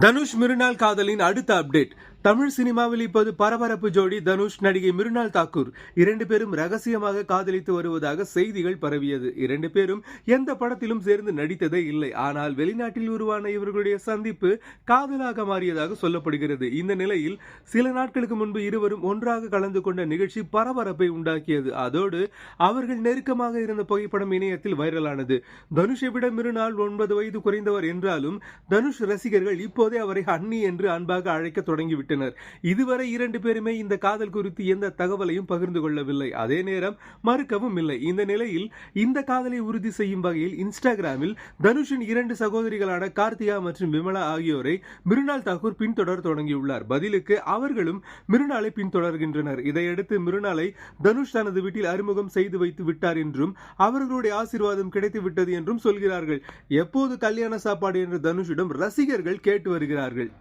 தனுஷ் மிருனால் காதலின் அடுத்த அப்டேட். தமிழ் சினிமாவில் இப்போது பரபரப்பு ஜோடி தனுஷ், நடிகை மிருனால் தாக்கூர். 2 பேரும் ரகசியமாக காதலித்து வருவதாக செய்திகள் பரவியது. 2 பேரும் எந்த படத்திலும் சேர்ந்து நடித்ததே இல்லை. ஆனால் வெளிநாட்டில் உருவான இவர்களுடைய சந்திப்பு காதலாக மாறியதாக சொல்லப்படுகிறது. இந்த நிலையில் சில நாட்களுக்கு முன்பு இருவரும் ஒன்றாக கலந்து கொண்ட நிகழ்ச்சி பரபரப்பை உண்டாக்கியது. அதோடு அவர்கள் நெருக்கமாக இருந்த புகைப்படம் இணையத்தில் வைரலானது. தனுஷை விட மிருனால் 9 வயது குறைந்தவர் என்றாலும் தனுஷ் ரசிகர்கள் இப்போதே அவரை அண்ணி என்று அன்பாக அழைக்க தொடங்கிவிட்டனர். இதுவரை 2 பேருமே இந்த காதல் குறித்து எந்த தகவலையும் பகிர்ந்து கொள்ளவில்லை. அதே நேரம் மறுக்கவும் இல்லை. இந்த நிலையில் இந்த காதலை உறுதி செய்யும் வகையில் இன்ஸ்டாகிராமில் தனுஷின் 2 சகோதரிகளான கார்த்திகா மற்றும் விமலா ஆகியோரை மிருனால் தாக்கூர் பின்தொடர தொடங்கியுள்ளார். பதிலுக்கு அவர்களும் மிருனாலை பின்தொடர்கின்றனர். இதையடுத்து மிருனாலை தனுஷ் தனது வீட்டில் அறிமுகம் செய்து வைத்து விட்டார் என்றும் அவர்களுடைய ஆசீர்வாதம் கிடைத்து விட்டது என்றும் சொல்கிறார்கள். எப்போது கல்யாண சாப்பாடு என்று தனுஷிடம் ரசிகர்கள் கேட்டு வருகிறார்கள்.